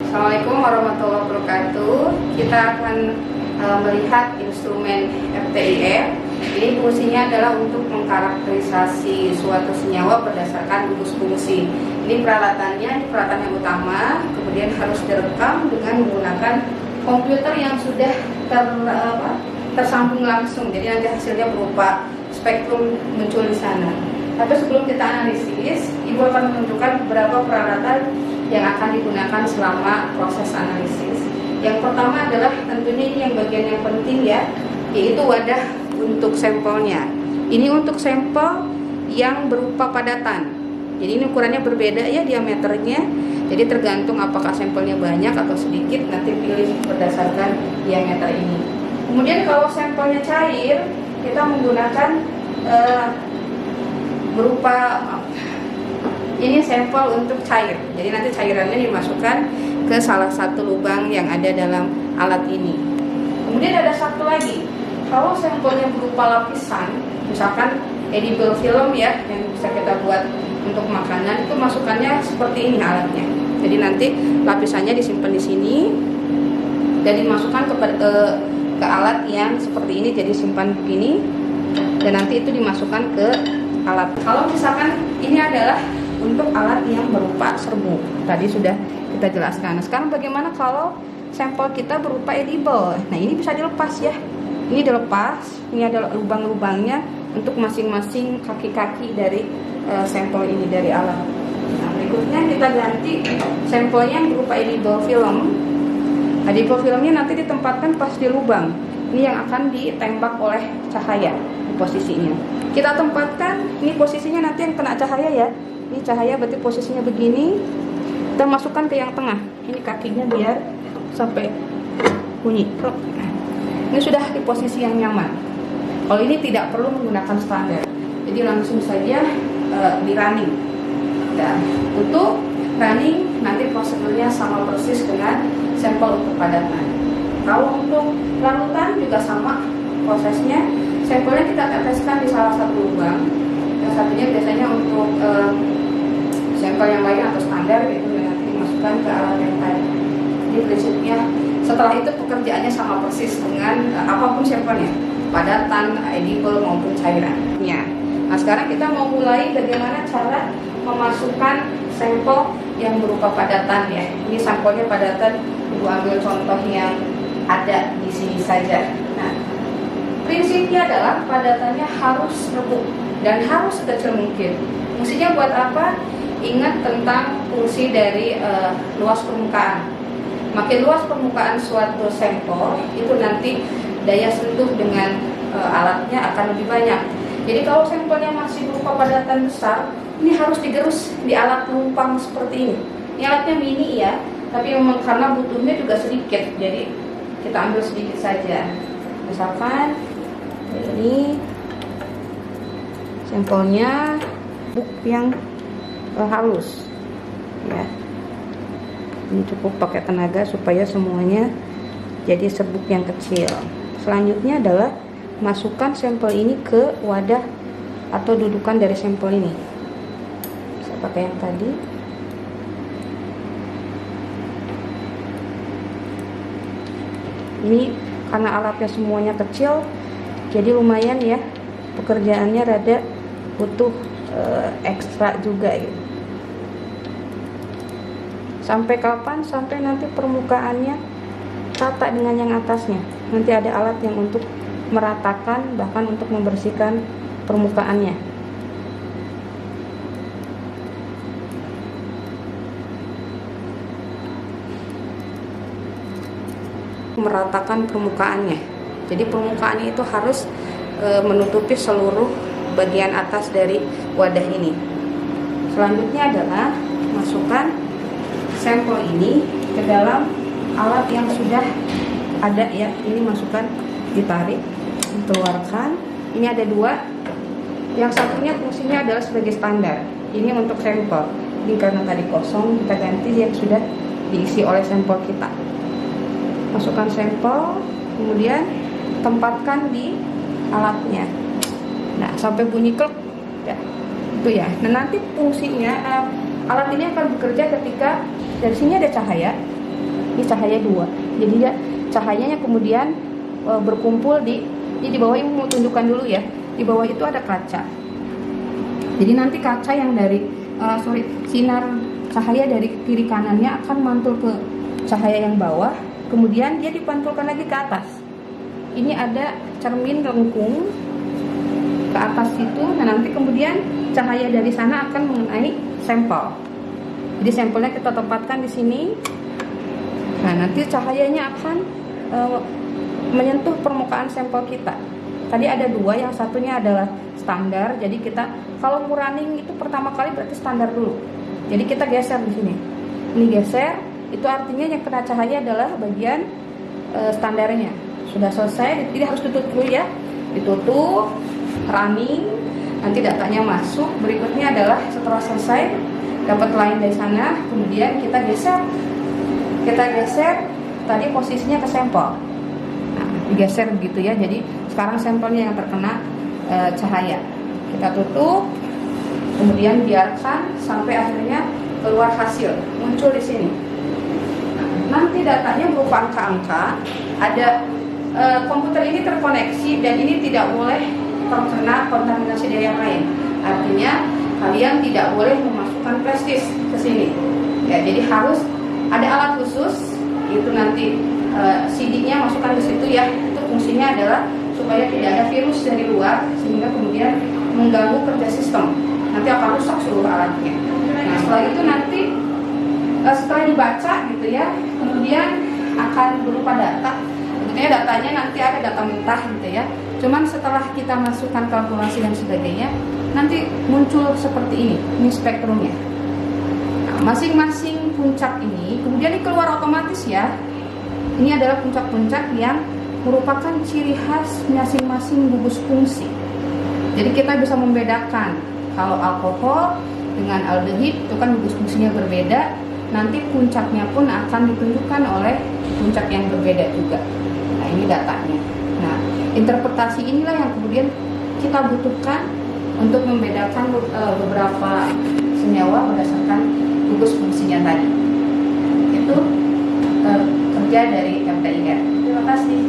Assalamualaikum warahmatullahi wabarakatuh. Kita akan melihat instrumen FTIR. Ini fungsinya adalah untuk mengkarakterisasi suatu senyawa berdasarkan gugus fungsi. Ini peralatannya, ini peralatan yang utama. Kemudian harus direkam dengan menggunakan komputer yang sudah tersambung langsung. Jadi nanti hasilnya berupa spektrum muncul di sana. Tapi sebelum kita analisis, Ibu akan menunjukkan beberapa peralatan yang akan digunakan selama proses analisis. Yang pertama adalah tentunya ini yang bagian yang penting ya, yaitu wadah untuk sampelnya. Ini untuk sampel yang berupa padatan. Jadi ini ukurannya berbeda ya diameternya. Jadi tergantung apakah sampelnya banyak atau sedikit, nanti pilih berdasarkan diameter ini. Kemudian kalau sampelnya cair, kita menggunakan berupa ini sampel untuk cair. Jadi nanti cairannya dimasukkan ke salah satu lubang yang ada dalam alat ini. Kemudian ada satu lagi, kalau sampelnya berupa lapisan, misalkan edible film ya, yang bisa kita buat untuk makanan, itu masukannya seperti ini alatnya. Jadi nanti lapisannya disimpan di sini dan dimasukkan ke alat yang seperti ini, jadi simpan begini, dan nanti itu dimasukkan ke alat. Kalau misalkan ini adalah untuk alat yang berupa serbuk, tadi sudah kita jelaskan. Nah, sekarang bagaimana kalau sampel kita berupa edible? Nah, ini bisa dilepas ya. Ini dilepas, ini adalah lubang-lubangnya untuk masing-masing kaki-kaki dari sampel ini dari alat. Nah, berikutnya kita ganti sampelnya yang berupa edible film. Edible filmnya nanti ditempatkan pas di lubang. Ini yang akan ditembak oleh cahaya di posisinya. Kita tempatkan, ini posisinya nanti yang kena cahaya ya. Ini cahaya berarti posisinya begini. Kita masukkan ke yang tengah. Ini kakinya biar sampai bunyi. Ini sudah di posisi yang nyaman. Kalau ini tidak perlu menggunakan standar. Jadi langsung saja di running. Dan untuk running nanti prosedurnya sama persis dengan sampel untuk padatan. Kalau untuk larutan juga sama prosesnya. Sampelnya kita teteskan di salah satu lubang. Yang satunya biasanya untuk sampel yang lain atau standar itu nanti dimasukkan ke alat yang tadi. Jadi prinsipnya setelah itu pekerjaannya sama persis dengan apapun sampelnya, padatan, edible maupun cairan. Ya. Nah sekarang kita mau mulai bagaimana cara memasukkan sampel yang berupa padatan ya. Ini sampelnya padatan, Ibu ambil contoh yang ada di sini saja. Nah, prinsipnya adalah padatannya harus redup dan harus sekecil mungkin. Fungsinya buat apa? Ingat tentang fungsi dari luas permukaan. Makin luas permukaan suatu sampel, itu nanti daya sentuh dengan alatnya akan lebih banyak. Jadi kalau sampelnya masih berupa padatan besar, ini harus digerus di alat penumpang seperti ini. Ini alatnya mini ya, tapi memang karena butuhnya juga sedikit, jadi kita ambil sedikit saja. Misalkan ini sampelnya buk yang halus ya. Ini cukup pakai tenaga supaya semuanya jadi serbuk yang kecil. Selanjutnya adalah masukkan sampel ini ke wadah atau dudukan dari sampel ini. Saya pakai yang tadi. Ini karena alatnya semuanya kecil, jadi lumayan ya pekerjaannya rada butuh ekstra juga gitu. Sampai kapan? Sampai nanti permukaannya rata dengan yang atasnya. Nanti ada alat yang untuk meratakan, bahkan untuk membersihkan permukaannya. Meratakan permukaannya. Jadi permukaannya itu harus menutupi seluruh bagian atas dari wadah ini. Selanjutnya adalah masukkan sampel ini ke dalam alat yang sudah ada ya. Ini masukkan, ditarik, keluarkan. Ini ada dua. Yang satunya fungsinya adalah sebagai standar. Ini untuk sampel. Ini karena tadi kosong, kita ganti yang sudah diisi oleh sampel kita. Masukkan sampel, kemudian tempatkan di alatnya. Nah, sampai bunyi klik ya. Itu ya. Nah, nanti fungsinya alat ini akan bekerja ketika dari sini ada cahaya, ini cahaya 2. Jadi ya cahayanya kemudian berkumpul di bawah. Ibu mau tunjukkan dulu ya, di bawah itu ada kaca. Jadi nanti kaca yang dari sinar cahaya dari kiri kanannya akan mantul ke cahaya yang bawah, kemudian dia dipantulkan lagi ke atas. Ini ada cermin lengkung ke atas itu. Nah nanti kemudian cahaya dari sana akan mengenai sampel. Jadi sampelnya kita tempatkan di sini. Nah nanti cahayanya akan menyentuh permukaan sampel kita. Tadi ada 2, yang satunya adalah standar. Jadi kita kalau mau running itu pertama kali berarti standar dulu. Jadi kita geser di sini. Ini geser, itu artinya yang kena cahaya adalah bagian standarnya. Sudah selesai, jadi harus tutup dulu ya. Ditutup, running, nanti datanya masuk. Berikutnya adalah setelah selesai dapat line dari sana, kemudian kita geser. Kita geser tadi posisinya ke sampel. Nah, digeser begitu ya. Jadi sekarang sampelnya yang terkena cahaya. Kita tutup, kemudian biarkan sampai akhirnya keluar hasil, muncul di sini. Nah, nanti datanya berupa angka-angka. Ada komputer ini terkoneksi dan ini tidak boleh terkena kontaminasi dari yang lain. Artinya kalian tidak boleh memasukkan flash disk ke sini. Ya, jadi harus ada alat khusus. Itu nanti CD-nya masukkan di situ ya. Itu fungsinya adalah supaya tidak ada virus dari luar sehingga kemudian mengganggu kerja sistem. Nanti akan rusak seluruh alatnya. Nah setelah itu nanti setelah dibaca gitu ya, kemudian akan berupa data. Tentunya datanya nanti ada data mentah gitu ya. Cuman setelah kita masukkan kalkulasi dan sebagainya, nanti muncul seperti ini spektrumnya. Nah, masing-masing puncak ini kemudian keluar otomatis ya. Ini adalah puncak-puncak yang merupakan ciri khas masing-masing gugus fungsi. Jadi kita bisa membedakan kalau alkohol dengan aldehid itu kan gugus fungsinya berbeda. Nanti puncaknya pun akan ditunjukkan oleh puncak yang berbeda juga. Nah ini datanya. Nah interpretasi inilah yang kemudian kita butuhkan untuk membedakan beberapa senyawa berdasarkan gugus fungsinya tadi. Itu kerja dari MTIR. Terima kasih.